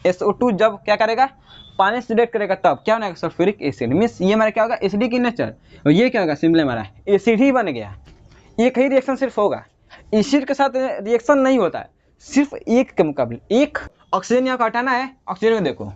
SO2 जब क्या करेगा, पानी से रिएक्ट करेगा तब क्या बनेगा, सल्फ्यूरिक एसिड। मीन्स ये हमारा क्या होगा, एसिडिक इन नेचर, और ये क्या होगा, सिंपली हमारा एसिड ही बन गया। एक ही रिएक्शन सिर्फ होगा, एसिड के साथ रिएक्शन नहीं होता है, सिर्फ एक के मुकाबले एक। ऑक्सीजन यहाँ को हटाना है, ऑक्सीजन को देखो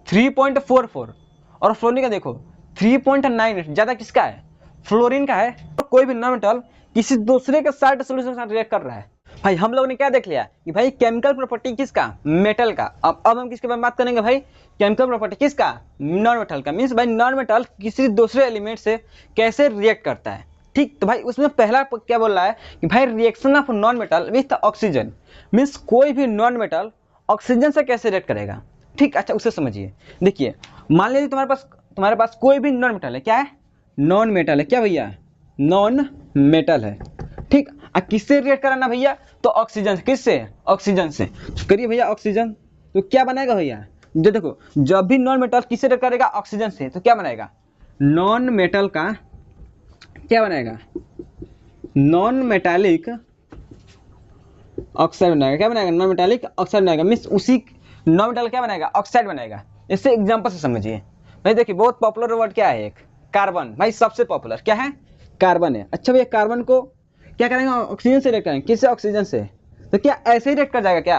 3.44 और फ्लोरीन का देखो 3.98, ज़्यादा किसका है, फ्लोरीन का है। तो कोई भी नॉन मेटल किसी दूसरे के साथ सोल्यूशन के साथ रिएक्ट कर रहा है। भाई हम लोगों ने क्या देख लिया कि भाई केमिकल प्रॉपर्टी किसका, मेटल का। अब हम किसके बारे में बात करेंगे भाई, केमिकल प्रॉपर्टी किसका, नॉन मेटल का। मीन्स भाई नॉन मेटल किसी दूसरे एलिमेंट से कैसे रिएक्ट करता है। ठीक, तो भाई उसमें पहला क्या बोल रहा है कि भाई reaction of non metal with oxygen. Means कोई भी नॉन मेटल ऑक्सीजन से कैसे रिएक्ट करेगा। ठीक, अच्छा उसे समझिए। देखिए मान लीजिए तुम्हारे पास कोई भी नॉन मेटल है, क्या है, नॉन मेटल है, क्या भैया, नॉन मेटल है। ठीक, किससे रिएक्ट कराना भैया, तो ऑक्सीजन से। किससे, ऑक्सीजन से। करिए भैया ऑक्सीजन, तो क्या बनाएगा भैया, जो देखो जब भी नॉन मेटल किससे रिएक्ट करेगा, ऑक्सीजन से, तो क्या बनाएगा, नॉन मेटल का क्या बनाएगा, नॉन मेटालिक ऑक्साइड बनाएगा। क्या बनाएगा, नॉन मेटालिक ऑक्साइड बनाएगा। मीन्स उसी नॉन मेटल क्या बनाएगा, ऑक्साइड बनाएगा। इससे एग्जांपल से समझिए भाई। देखिए बहुत पॉपुलर वर्ड क्या है, एक कार्बन। भाई सबसे पॉपुलर क्या है, कार्बन है। अच्छा भैया कार्बन को क्या करेंगे, ऑक्सीजन से रिएक्ट करेंगे। किससे, ऑक्सीजन से। तो क्या ऐसे ही रिएक्ट कर जाएगा क्या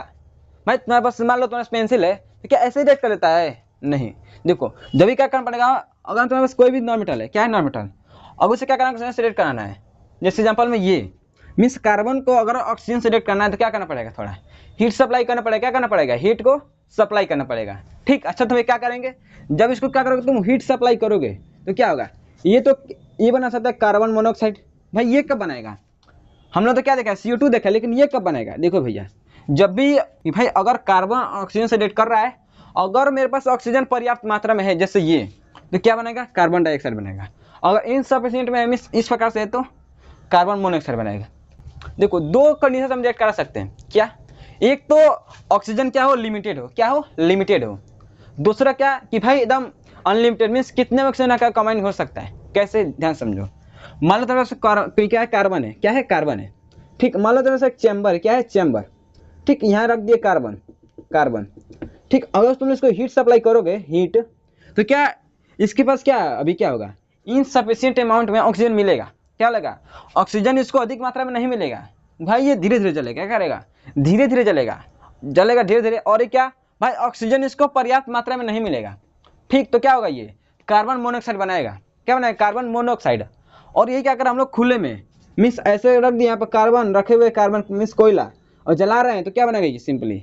भाई, तुम्हारे पास मान लो तुम्हारे पास पेंसिल है, तो क्या ऐसे ही रिएक्ट कर देता है, नहीं। देखो जब भी क्या करना पड़ेगा, अगर तुम्हारे पास कोई भी नॉन मेटल है, क्या है, नॉन मेटल, अब उसे क्या करना है, ऑक्सीजन से रिएक्ट कराना है। जैसे एग्जाम्पल में ये मीन्स कार्बन को अगर ऑक्सीजन से रिएक्ट करना है तो क्या करना पड़ेगा, थोड़ा हीट सप्लाई करना पड़ेगा। क्या करना पड़ेगा, हीट को सप्लाई करना पड़ेगा। ठीक, अच्छा तो क्या करेंगे, जब इसको क्या करोगे, तुम हीट सप्लाई करोगे तो क्या होगा, ये बना सकता है कार्बन मोनोऑक्साइड। भाई ये कब बनाएगा, हम लोग तो क्या देखा है, CO2 देखा है, लेकिन ये कब बनेगा। देखो भैया जब भी भाई अगर कार्बन ऑक्सीजन से रिएक्ट कर रहा है, अगर मेरे पास ऑक्सीजन पर्याप्त मात्रा में है जैसे ये, तो क्या बनेगा, कार्बन डाइऑक्साइड बनेगा। अगर इनसफिशिएंट में इस प्रकार से है तो कार्बन मोनोऑक्साइड बनेगा। देखो दो कंडीशन हम रिएक्ट करा सकते हैं, क्या, एक तो ऑक्सीजन क्या हो, लिमिटेड हो, क्या हो, लिमिटेड हो। दूसरा क्या कि भाई एकदम अनलिमिटेड, मीन्स कितने ऑक्सीजन का कंबाइन हो सकता है। कैसे, ध्यान समझो। मान लो तुम्हारे पास क्या है, कार्बन है, क्या है, कार्बन है। ठीक, मान लो तुम्हारे पास एक चैम्बर, क्या है, चैम्बर। ठीक, यहाँ रख दिए कार्बन, कार्बन। ठीक, अगर तुम इसको हीट सप्लाई करोगे, हीट, तो क्या इसके पास क्या अभी क्या होगा, इनसफिशिएंट अमाउंट में ऑक्सीजन मिलेगा। क्या लगा, ऑक्सीजन इसको अधिक मात्रा में नहीं मिलेगा। भाई ये धीरे धीरे जलेगा, क्या करेगा, धीरे धीरे जलेगा धीरे धीरे। और ये क्या भाई, ऑक्सीजन इसको पर्याप्त मात्रा में नहीं मिलेगा। ठीक, तो क्या होगा, ये कार्बन मोनोऑक्साइड बनाएगा। क्या बनाएगा, कार्बन मोनोऑक्साइड। और ये क्या करें हम लोग खुले में, मीन्स ऐसे रख दिए यहाँ पर कार्बन रखे हुए, कार्बन मीन्स कोयला, और जला रहे हैं तो क्या बनेगा, ये सिंपली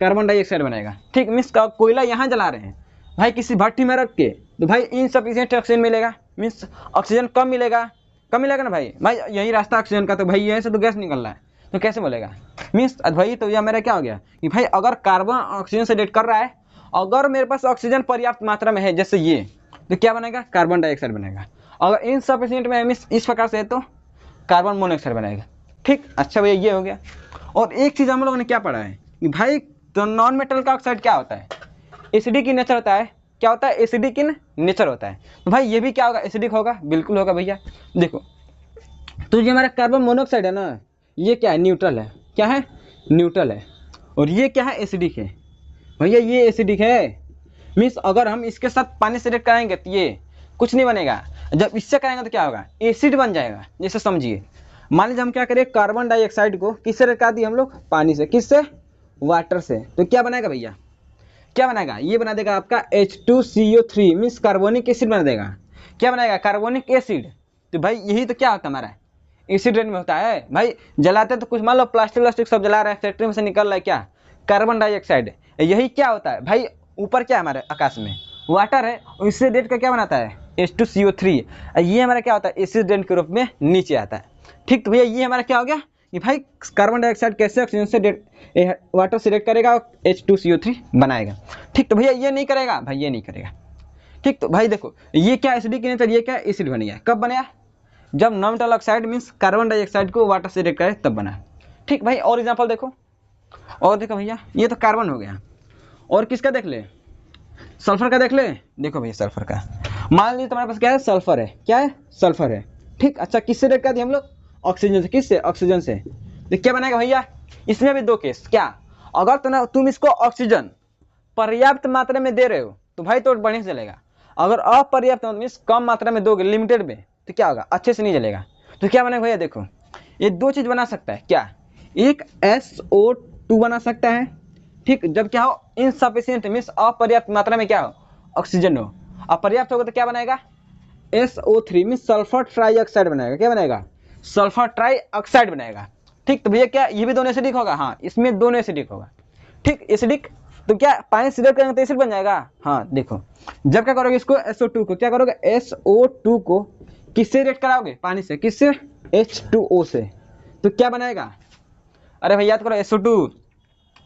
कार्बन डाइऑक्साइड बनेगा। ठीक, मीन्स कोयला यहाँ जला रहे हैं भाई किसी भट्टी में रख के, तो भाई इनसफिशिएंट ऑक्सीजन मिलेगा। मीन्स ऑक्सीजन कम मिलेगा ना भाई यही रास्ता ऑक्सीजन का, तो भाई यहीं से तो गैस निकल रहा है, तो कैसे बोलेगा। मीन्स भाई तो यह मेरा क्या हो गया कि भाई अगर कार्बन ऑक्सीजन से रिएक्ट कर रहा है, अगर मेरे पास ऑक्सीजन पर्याप्त मात्रा में है जैसे ये, तो क्या बनेगा, कार्बन डाइऑक्साइड बनेगा। अगर इनसफिशिएंट में मीन्स इस प्रकार से है तो कार्बन मोनोऑक्साइड बनेगा। ठीक, अच्छा भैया ये हो गया। और एक चीज़ हम लोगों ने क्या पढ़ा है कि भाई तो नॉन मेटल का ऑक्साइड क्या होता है, एसिडिक इन नेचर होता है। क्या होता है, एसिडिक इन नेचर होता है। तो भाई ये भी क्या होगा, एसिडिक होगा, बिल्कुल होगा भैया। देखो तो ये हमारा कार्बन मोनोऑक्साइड है ना, ये क्या है, न्यूट्रल है। क्या है, न्यूट्रल है। और ये क्या है, एसिडिक है। भैया ये एसिडिक है, मीन्स अगर हम इसके साथ पानी से रिएक्ट कराएंगे तो ये कुछ नहीं बनेगा। जब इससे करेंगे तो क्या होगा, एसिड बन जाएगा। जैसे समझिए मान लीजिए हम क्या करें, कार्बन डाइऑक्साइड को किससे रिएक्ट करा दिए हम लोग, पानी से। किससे, वाटर से। तो क्या बनाएगा भैया, क्या बनाएगा, ये बना देगा आपका H2CO3 मीन्स कार्बोनिक एसिड बना देगा। क्या बनाएगा, कार्बोनिक एसिड। तो भाई यही तो क्या होता है, हमारा एसिड रेन में होता है। भाई जलाते तो कुछ मान लो प्लास्टिक सब जला रहे हैं, फैक्ट्री में से निकल रहा है क्या, कार्बन डाइऑक्साइड। यही क्या होता है भाई, ऊपर क्या है हमारे आकाश में, वाटर है, और इससे रेड का क्या बनाता है, H2CO3। ये हमारा क्या होता है, एसिड रेन के रूप में नीचे आता है। ठीक, तो भैया ये हमारा क्या हो गया कि भाई कार्बन डाइऑक्साइड कैसे ऑक्सीजन से वाटर से रिएक्ट करेगा और H2CO3 बनाएगा। ठीक, तो भैया ये नहीं करेगा, भाई ये नहीं करेगा। ठीक, तो भाई देखो ये क्या एसिडिक नेचर, ये क्या एसिड बन गया। कब बनाया, जब non metal oxide means carbon dioxide को वाटर से रिएक्ट करे तब बना। ठीक भाई, और एग्जांपल देखो, और देखो भैया ये तो कार्बन हो गया। और किसका देख ले, सल्फर का देख ले। देखो भैया सल्फर का, मान लीजिए तुम्हारे पास क्या है, सल्फर है। क्या है, सल्फर है। ठीक, अच्छा किससे रिएक्ट कर दिए हम लोग, ऑक्सीजन से। किससे, ऑक्सीजन से। तो क्या बनेगा भैया, इसमें भी दो केस। क्या, अगर तुम इसको ऑक्सीजन पर्याप्त मात्रा में दे रहे हो तो भाई तो बढ़िया से चलेगा। अगर अपर्याप्त मीन्स कम मात्रा में दोगे लिमिटेड में तो क्या होगा, अच्छे से नहीं चलेगा। तो क्या बनेगा भैया, देखो ये दो चीज़ बना सकता है क्या, एक SO2 बना सकता है, ठीक, जब क्या हो इनसफिशियंट मीन्स अपर्याप्त मात्रा में क्या हो ऑक्सीजन हो। अपर्याप्त होगा तो क्या बनाएगा SO3 मीन्स सल्फर ट्राईऑक्साइड बनाएगा। क्या बनाएगा, सल्फर ट्राईऑक्साइड बनाएगा। ठीक, तो भैया क्या ये भी दोनों एसिडिक होगा, हाँ इसमें दोनों एसिडिक होगा। ठीक, एसिडिक तो क्या पानी से रिएक्ट करेंगे तो एसिड बन जाएगा। हाँ देखो जब क्या करोगे इसको SO2 को, क्या करोगे SO2 को किससे रिएक्ट कराओगे, पानी से, किससे H2O से, तो क्या बनाएगा, अरे भैया याद करो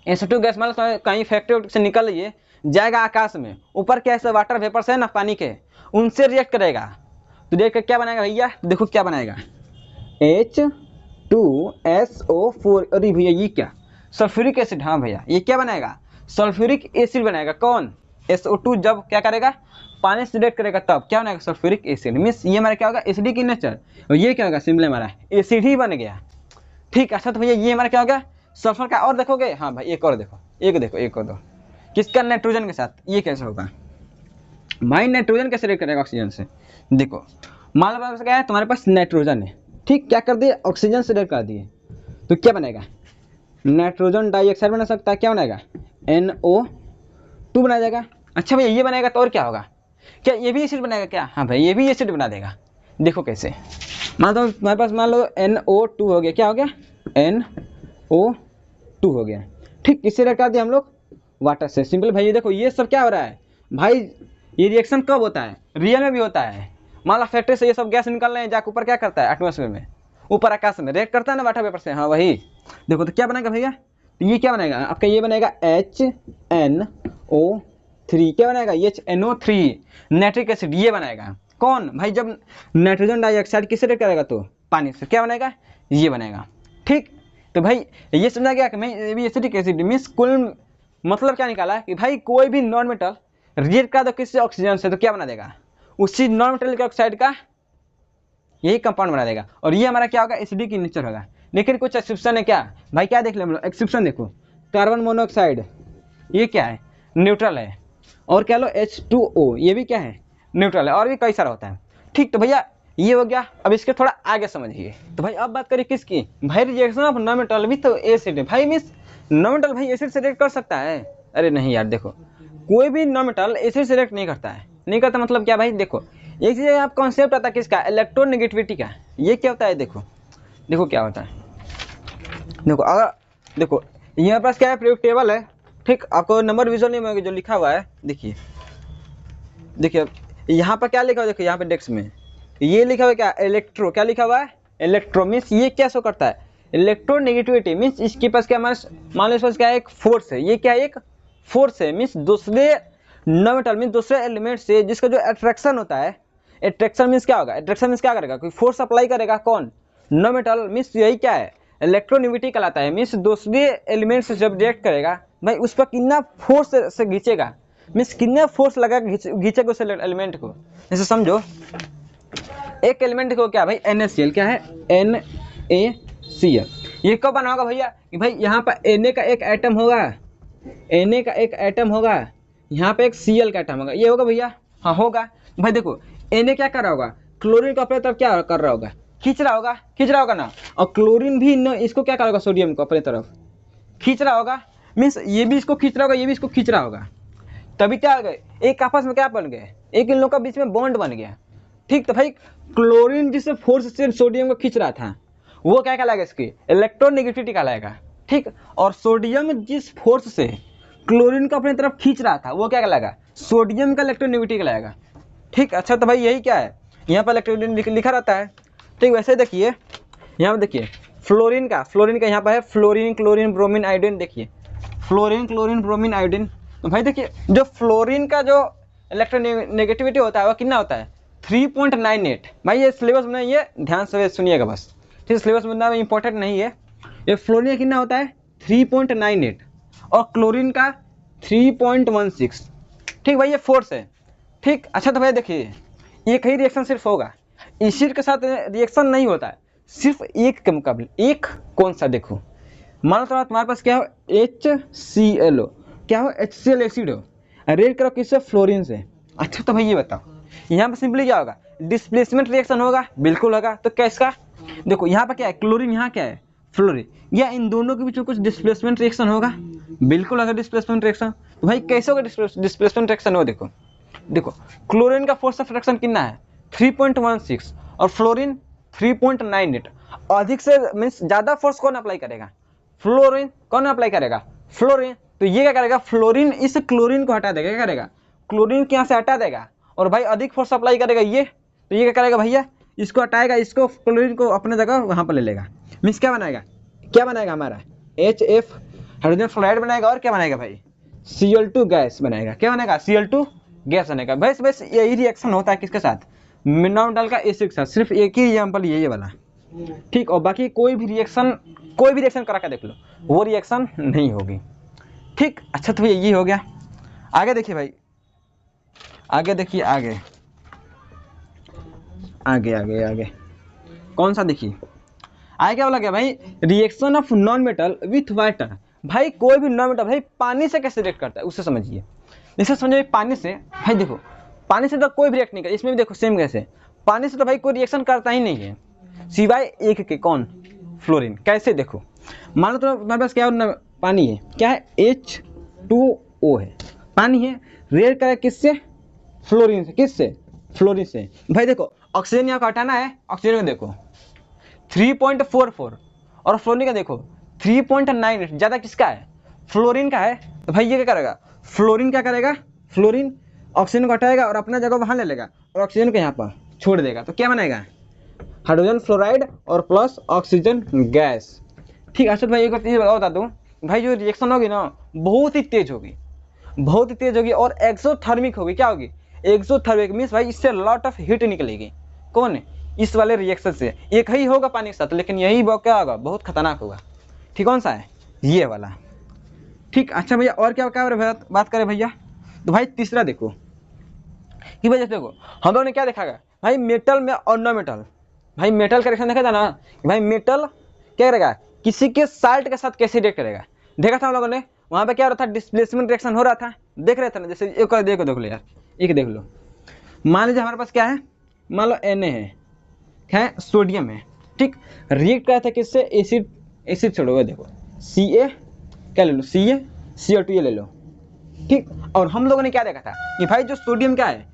SO2 गैस मान लो कहीं फैक्ट्री से निकल रही है, जाएगा आकाश में, ऊपर क्या ऐसे वाटर वेपर्स है ना पानी के, उनसे रिएक्ट करेगा तो देख कर क्या बनाएगा भैया, देखो क्या बनाएगा H2SO4। अरे भैया ये क्या, सल्फ्यूरिक एसिड। हाँ भैया ये क्या बनाएगा, सल्फ्यूरिक एसिड बनाएगा। कौन, SO2 जब क्या करेगा पानी से रिएक्ट करेगा तब क्या बनाएगा सल्फ्यूरिक एसिड। मीन्स ये हमारा क्या होगा एसिडिक इन नेचर, और ये क्या होगा सिंपल हमारा एसिड ही बन गया। ठीक, अच्छा तो भैया ये हमारा क्या होगा सल्फर का। और देखोगे, हाँ भाई एक और देखो, एक और दो, किसका, नाइट्रोजन के साथ। ये कैसे होगा भाई, नाइट्रोजन कैसे रिएक्ट करेगा ऑक्सीजन से। देखो मान लो क्या है तुम्हारे पास नाइट्रोजन है, ठीक, क्या कर दिए ऑक्सीजन से रिएक्ट कर दिए तो क्या बनेगा नाइट्रोजन डाइऑक्साइड बना सकता है। क्या बनाएगा NO2 बना जाएगा। अच्छा भैया ये बनेगा तो और क्या होगा, क्या ये भी एसिड बनाएगा क्या, हाँ भाई ये भी एसिड बना देगा। देखो कैसे, मान लो हमारे पास मान लो NO2 हो गया, क्या हो गया NO2 हो गया। ठीक, किससे रिएक्ट कर दिया हम लोग, वाटर से। सिंपल भाई ये देखो ये सब क्या हो रहा है भाई, ये रिएक्शन कब होता है, रियल में भी होता है। मान लो फैक्ट्री से ये सब गैस निकल रहे हैं, जाकर ऊपर क्या करता है एटमॉस्फेयर में, ऊपर आकाश में रिएक्ट करता है ना वाटर वेपर से। हाँ वही देखो, तो क्या बनेगा भैया, तो ये क्या बनेगा आपका, ये बनेगा HNO3। क्या बनेगा HNO3 नाइट्रिक एसिड, ये बनाएगा कौन भाई, जब नाइट्रोजन डाइऑक्साइड किससे रिएक्ट करेगा तो पानी से, क्या बनेगा ये बनेगा। ठीक, तो भाई ये समझा गया कि मैं ये भी एसिडिक एसिड मीन्स कुल मतलब क्या निकाला कि भाई कोई भी नॉन मेटल रिएक्ट करा दो किससे ऑक्सीजन से तो क्या बना देगा उसी नॉन मेटेलिक ऑक्साइड का यही कंपाउंड बना देगा। और ये हमारा क्या होगा एसिडिक इन नेचर होगा। लेकिन कुछ एक्सेप्शन है क्या भाई, क्या देख लो एक्सेप्शन देखो, कार्बन मोनोऑक्साइड ये क्या है न्यूट्रल है, और क्या लो H2O ये भी क्या है न्यूट्रल है, और भी कई सारा होता है। ठीक, तो भैया ये हो गया। अब इसके थोड़ा आगे समझिए। तो भाई अब बात करें किसकी, भाई reaction of non metal with acid. भाई मीन्स नॉन मेटल भाई एसिड से रिएक्ट कर सकता है, अरे नहीं यार देखो कोई भी नॉन मेटल एसिड से रिएक्ट नहीं करता है। नहीं करता मतलब क्या भाई, देखो एक चीज़ आप कॉन्सेप्ट आता है किसका, इलेक्ट्रोनेगेटिविटी का। ये क्या होता है, देखो देखो क्या होता है, देखो अगर देखो यहाँ पास क्या है प्रयोग टेबल है, ठीक, आपको नंबर विजुअल नहीं मिलेगा जो लिखा हुआ है। देखिए देखिए यहाँ पर क्या लिखा हुआ है, देखो यहाँ पे डेस्क में ये लिखा हुआ है क्या इलेक्ट्रो, क्या लिखा हुआ है इलेक्ट्रो। मीन्स ये क्या शो करता है इलेक्ट्रोनेगेटिविटी। मीन्स इसके पास क्या हमारे मान लो इस पास क्या है एक फोर्स है, ये क्या है एक फोर्स है। मीन्स दूसरे नॉन मेटल मीन्स दूसरे एलिमेंट से जिसका जो अट्रैक्शन होता है, अट्रैक्शन मीन्स क्या होगा, अट्रैक्शन मीन्स क्या करेगा कोई फोर्स अप्लाई करेगा, कौन नॉन मेटल। मीन्स यही क्या है इलेक्ट्रोनेगेटिविटी कहलाता है। मीन्स दूसरे एलिमेंट से जब रिएक्ट करेगा भाई उस पर कितना फोर्स से खींचेगा, मीन्स कितना फोर्स लगा खींचेगा उस एलिमेंट को। जैसे समझो एक एलिमेंट को क्या भाई NaCl, क्या है NaCl। ये कब बना होगा भैया कि भाई यहाँ पर Na का एक एटम होगा, Na का एक एटम होगा, यहाँ पे एक Cl का एटम होगा, ये होगा भैया, हाँ होगा। भाई देखो Na क्या कर रहा होगा क्लोरीन को अपने तरफ क्या कर रहा होगा, खींच रहा होगा ना, और क्लोरीन भी न इसको क्या कर रहा होगा सोडियम को अपने तरफ खींच रहा होगा। मीन्स ये भी इसको खींच रहा होगा, ये भी इसको खींच रहा होगा, तभी क्या हो गए एक आपस में क्या बन गए, एक इन लोगों का बीच में बॉन्ड बन गया। ठीक, तो भाई क्लोरीन जिस फोर्स से सोडियम को खींच रहा था वो क्या कहलाएगा, इसकी इलेक्ट्रोनेगेटिविटी कहलाएगा। ठीक, और सोडियम जिस फोर्स से क्लोरीन को अपनी तरफ खींच रहा था वो क्या कहलाएगा, सोडियम का इलेक्ट्रोनेगेटिविटी कहलाएगा। ठीक, अच्छा तो भाई यही क्या है यहाँ पर इलेक्ट्रोनेगेटिविटी लिखा रहता है। ठीक, वैसे देखिए यहाँ पर देखिए फ्लोरीन का यहाँ पर है फ्लोरीन क्लोरीन ब्रोमीन आयोडीन। देखिए फ्लोरीन क्लोरीन ब्रोमीन आयोडीन, तो भाई देखिए जो फ्लोरीन का जो इलेक्ट्रोनेगेटिविटी होता है वो कितना होता है 3.98। भाई ये सिलेबस में ये ध्यान से सुनिएगा बस, ठीक, सिलेबस में इंपॉर्टेंट नहीं है। ये फ्लोरीन कितना होता है 3.98 और क्लोरीन का 3.16। ठीक भाई ये फोर्स है। ठीक, अच्छा तो भाई देखिए एक ही रिएक्शन सिर्फ होगा, एसिड के साथ रिएक्शन नहीं होता है, सिर्फ एक के मुकाबले एक। कौन सा, देखो मान लो तुम्हारे पास क्या हो HCl क्या हो, HCl एसिड हो, रिएक्ट करो किससे, फ्लोरीन से। अच्छा तो भाई ये बताओ यहाँ पर सिंपली क्या होगा, डिस्प्लेसमेंट रिएक्शन होगा, बिल्कुल होगा। तो कैसा, देखो यहाँ पर क्या है, क्लोरीन, यहाँ क्या है, फ्लोरीन, या इन दोनों के बीच में कुछ डिस्प्लेसमेंट रिएक्शन होगा, बिल्कुल होगा डिस्प्लेसमेंट रिएक्शन। तो भाई कैसे होगा डिस्प्लेसमेंट रिएक्शन हो, देखो देखो क्लोरीन का फोर्स ऑफ रिएक्शन कितना है 3.16 और फ्लोरीन 3.98। अधिक से मीन्स ज्यादा फोर्स कौन अप्लाई करेगा, फ्लोरीन। कौन अप्लाई करेगा, फ्लोरीन। तो ये क्या करेगा, फ्लोरीन इस क्लोरीन को हटा देगा, क्या करेगा, क्लोरीन के यहाँ से हटा देगा, और भाई अधिक फोर्स अप्लाई करेगा ये, तो ये क्या करेगा भैया, इसको हटाएगा, इसको क्लोरीन को अपने जगह वहाँ पर ले लेगा। मीन्स क्या बनाएगा, क्या बनाएगा हमारा HF हाइड्रोजन फ्लोराइड बनाएगा, और क्या बनाएगा भाई Cl2 गैस बनाएगा। क्या बनेगा, Cl2 गैस बनेगा। बस यही रिएक्शन होता है किसके साथ, नॉन-मेटल का एसिड के साथ। सिर्फ एक ही एग्जांपल ये वाला, ठीक। और बाकी कोई भी रिएक्शन करा के देख लो, वो रिएक्शन नहीं होगी, ठीक। अच्छा तो ये हो गया। आगे देखिए भाई, आगे देखिए, आगे कौन सा देखिए, आगे क्या बोला गया भाई, reaction of non metal with water. भाई कोई भी नॉन मेटल भाई पानी से कैसे रिएक्ट करता है, उससे समझिए। जैसे समझिए पानी से, भाई देखो पानी से तो कोई भी रिएक्ट नहीं करता, इसमें भी देखो सेम कैसे, पानी से तो भाई कोई रिएक्शन करता ही नहीं है सिवाय एक के, कौन, फ्लोरीन। कैसे, देखो मान लो तो तुम्हारे पास क्या है, पानी है, क्या है H2O है, पानी है, रिएक्ट करे किससे, फ्लोरीन से। किससे, फ्लोरीन से। भाई देखो ऑक्सीजन यहाँ को हटाना है, ऑक्सीजन को देखो 3.44 और फ्लोरीन का देखो 3.98, ज्यादा किसका है, फ्लोरीन का है। तो भाई ये क्या करेगा, फ्लोरीन क्या करेगा, फ्लोरीन ऑक्सीजन को हटाएगा और अपना जगह वहां ले लेगा, और ऑक्सीजन को यहाँ पर छोड़ देगा। तो क्या बनेगा, हाइड्रोजन फ्लोराइड और प्लस ऑक्सीजन गैस, ठीक। अच्छा भाई एक चीज बता दूं, भाई जो रिएक्शन होगी ना बहुत ही तेज होगी, बहुत ही तेज होगी, और एक्सोथर्मिक होगी। क्या होगी, एक्सोथर्मिक मीन्स भाई इससे लॉट ऑफ हीट निकलेगी। कौन, इस वाले रिएक्शन से। एक ही होगा पानी के साथ, लेकिन यही क्या होगा, बहुत खतरनाक होगा, ठीक। कौन सा है, ये वाला, ठीक। अच्छा भैया और क्या क्या बात करें भैया, तो भाई तीसरा देखो कि भाई देखो हम लोगों ने क्या देखा है भाई, मेटल में और नॉन मेटल। भाई मेटल का रिएक्शन देखा था ना, भाई मेटल क्या करेगा, किसी के साल्ट के साथ कैसे रिएक्ट करेगा, देखा था हम लोगों ने। वहां पे क्या हो रहा था, डिस्प्लेसमेंट रिएक्शन हो रहा था, देख रहे थे ना। जैसे एक देखो देख लो यार, एक देख लो, मान लीजिए हमारे पास क्या है, मान लो Na है, क्या है, सोडियम है, ठीक। रिएक्ट करा था किससे, एसिड छोड़ोगे, देखो Ca क्या ले लो, CO2 ये ले लो, ठीक। और हम लोगों ने क्या देखा था कि भाई जो सोडियम क्या है,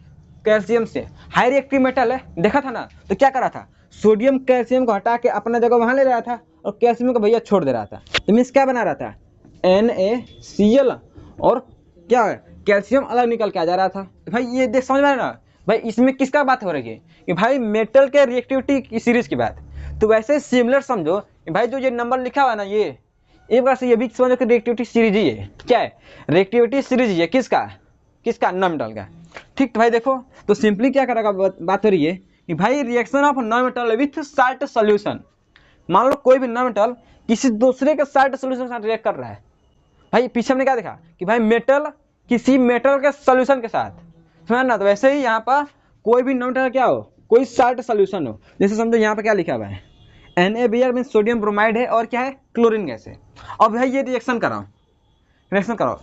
कैल्शियम से हाई रिएक्टिव मेटल है, देखा था ना। तो क्या करा था, सोडियम कैल्शियम को हटा के अपना जगह वहां ले रहा था, और कैल्शियम को भैया छोड़ दे रहा था। तो मीन्स क्या बना रहा था, NaCl, और क्या कैल्शियम अलग निकल के आ जा रहा था। तो भाई ये देख समझ में आ रहा ना भाई, इसमें किसका बात हो रही है कि भाई मेटल के रिएक्टिविटी की सीरीज की बात। तो वैसे सिमिलर समझो कि भाई जो ये नंबर लिखा हुआ ना, ये एक बार से ये भी समझो कि रिएक्टिविटी सीरीज ही है। क्या है, रिएक्टिविटी सीरीज ही है, किसका नॉन मेटल का, ठीक। तो भाई देखो, तो सिंपली क्या करेगा, बात हो रही है कि भाई reaction of non metal with salt solution. मान लो कोई भी नॉन मेटल किसी दूसरे के साल्ट सॉल्यूशन के साथ रिएक्ट कर रहा है। भाई पीछे हमने क्या देखा कि भाई मेटल किसी मेटल के सॉल्यूशन के साथ, समझ ना। तो वैसे ही यहाँ पर कोई भी नॉन मेटल क्या हो, कोई साल्ट सॉल्यूशन हो। जैसे समझो यहाँ पर क्या लिखा हुआ है, NaBr मीन सोडियम ब्रोमाइड है, और क्या है, क्लोरीन गैस है। अब भाई ये रिएक्शन कराओ,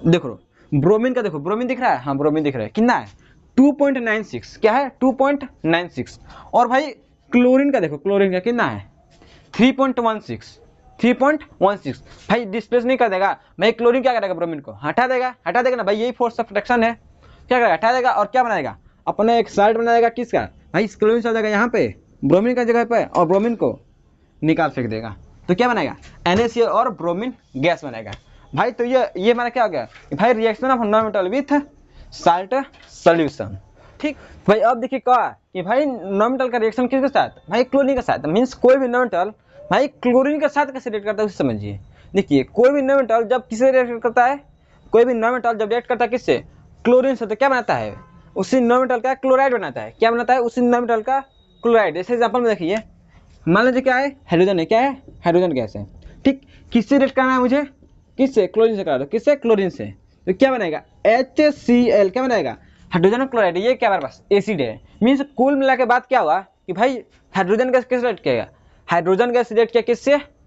देखो ब्रोमीन का, देखो ब्रोमीन दिख रहा है, हाँ ब्रोमीन दिख रहा है, कितना है 2.96, क्या है 2.96। और भाई क्लोरीन का देखो, क्लोरीन का कितना है 3.16। भाई डिस्प्लेस नहीं कर देगा भाई, क्लोरीन क्या करेगा, ब्रोमीन को हटा देगा ना भाई, यही फोर्स ऑफ रिडक्शन है। क्या करेगा, हटा देगा, और क्या बनाएगा, अपना एक साल्ट बनाएगा, किसका भाई, क्लोरीन चल जाएगा यहाँ पे ब्रोमीन का जगह पे, और ब्रोमीन को निकाल फेंक देगा। तो क्या बनेगा, NaCl और ब्रोमीन गैस बनेगा। भाई तो ये माना क्या हो गया भाई, reaction of non metal with salt solution, ठीक। भाई अब देखिए क्या कि भाई नॉन मेटल का रिएक्शन किसके साथ, भाई क्लोरीन के साथ। मीन्स कोई भी नॉन मेटल भाई क्लोरीन के साथ कैसे रिएक्ट करता है, उसे समझिए। देखिए कोई भी नॉन मेटल जब किससे रिएक्ट करता है, कोई भी नॉन मेटल जब रिएक्ट करता है किससे, क्लोरीन से, तो क्या बनाता है, उसी नॉन मेटल का क्लोराइड बनाता है। क्या बनाता है, उसी नॉन मेटल का क्लोराइड। जैसे एग्जाम्पल में देखिए, मान लीजिए क्या है, हाइड्रोजन है, क्या है, हाइड्रोजन गैस है, ठीक। किससे रिएक्ट करना है मुझे, किससे, क्लोरीन से करा दो, किससे, क्लोरीन से। तो क्या बनेगा, HCl, क्या बनेगा, हाइड्रोजन क्लोराइड। ये क्या हमारे पास एसिड है। मीन्स कुल मिला के बात क्या हुआ कि भाई हाइड्रोजन गैस किस रिएक्ट किया, हाइड्रोजन गैस रिएक्ट किया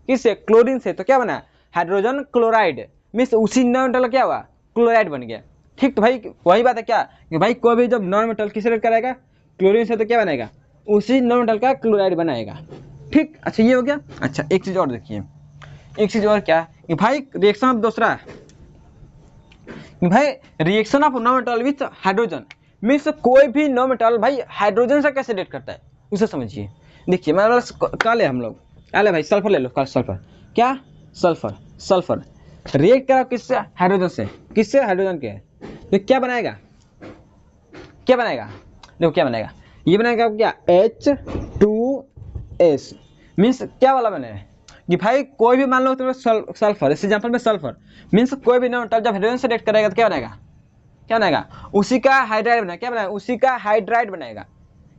किससे, क्लोरीन से। तो क्या बना, हाइड्रोजन क्लोराइड। मीन्स उसी नॉन मेटल क्या हुआ, क्लोराइड बन गया। ठीक, तो भाई वही बात है क्या कि भाई कोई भी जब नॉन मेटल किसे रिएक्ट कराएगा, क्लोरीन से, तो क्या बनेगा, उसी नॉन मेटल का क्लोराइड बनाएगा। ठीक, अच्छा ये हो गया। अच्छा एक चीज और देखिए, एक चीज और क्या कि भाई रिएक्शन ऑफ दूसरा भाई reaction of non metal with hydrogen means कोई भी नॉन मेटल भाई हाइड्रोजन से कैसे रिएक्ट करता है उसे समझिए। देखिए मैं कल है हम लोग अले भाई सल्फर ले लो, कल सल्फर क्या, सल्फर सल्फर रिएक्ट करा किससे, हाइड्रोजन से, किससे, हाइड्रोजन के, तो क्या बनाएगा, क्या बनाएगा, देखो क्या बनेगा, ये बनेगा क्या H2S मीन्स क्या वाला बने कि भाई कोई भी मान लो तो सल्फर, इस एग्जांपल में सल्फर मीन्स कोई भी नॉन मेटल जब हाइड्रोजन से रिएक्ट करेगा तो क्या बनेगा, क्या बनेगा, उसी का हाइड्राइड बनेगा, क्या बनेगा, उसी का हाइड्राइड बनेगा,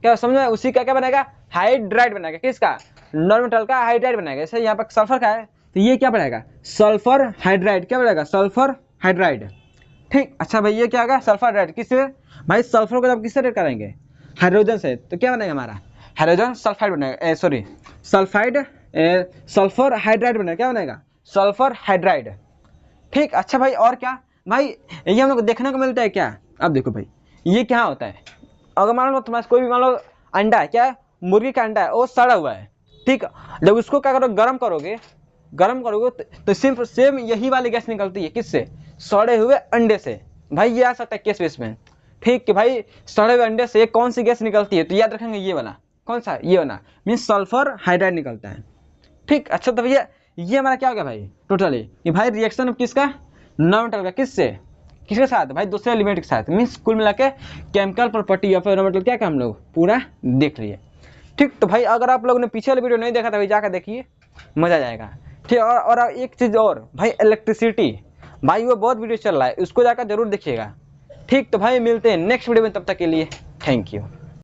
क्या समझ में, उसी का क्या बनेगा, हाइड्राइड बनेगा, किसका, नॉन मेटल का हाइड्राइड बनेगा। जैसे यहाँ पर सल्फर का है तो ये क्या बनेगा, सल्फर हाइड्राइड, क्या बनेगा, सल्फर हाइड्राइड। ठीक, अच्छा भाई ये क्या होगा, सल्फर हाइड्राइड, किससे भाई, सल्फर को जब किससे रिएक्ट करेंगे, हाइड्रोजन से, तो क्या बनेगा हमारा, हाइड्रोजन सल्फाइड बनेगा, सॉरी सल्फाइड, सल्फर हाइड्राइड बनेगा, क्या बनेगा, सल्फर हाइड्राइड। ठीक, अच्छा भाई और क्या भाई, ये हम लोग को देखने को मिलता है क्या, अब देखो भाई ये क्या होता है, अगर मान लो तुम्हारे कोई भी मान लो अंडा है, क्या है, मुर्गी का अंडा है, वो सड़ा हुआ है। ठीक, जब उसको क्या करो, गर्म करोगे, गर्म करोगे तो सिर्फ सेम यही वाली गैस निकलती है, किससे, सड़े हुए अंडे से। भाई ये आ सकता है केस बेस में। ठीक कि भाई सड़े हुए अंडे से कौन सी गैस निकलती है, तो याद रखेंगे ये वाला, कौन सा, ये वाला मीन्स सल्फर हाइड्राइड निकलता है। ठीक, अच्छा तो भैया ये हमारा क्या हो गया भाई टोटली कि भाई रिएक्शन किसका, नॉन मेटल का, किससे, किसके साथ भाई, दूसरे एलिमेंट के साथ, मीन्स कुल मिला के केमिकल प्रॉपर्टी या फिर नॉन मेटल क्या हम लोग पूरा देख लिए। ठीक, तो भाई अगर आप लोगों ने पीछे वाली वीडियो नहीं देखा था भाई जाकर देखिए, मजा आ जाएगा। ठीक, और एक चीज़ और भाई, इलेक्ट्रिसिटी भाई वो बहुत वीडियो चल रहा है, उसको जाकर जरूर देखिएगा। ठीक, तो भाई मिलते हैं नेक्स्ट वीडियो में, तब तक के लिए थैंक यू।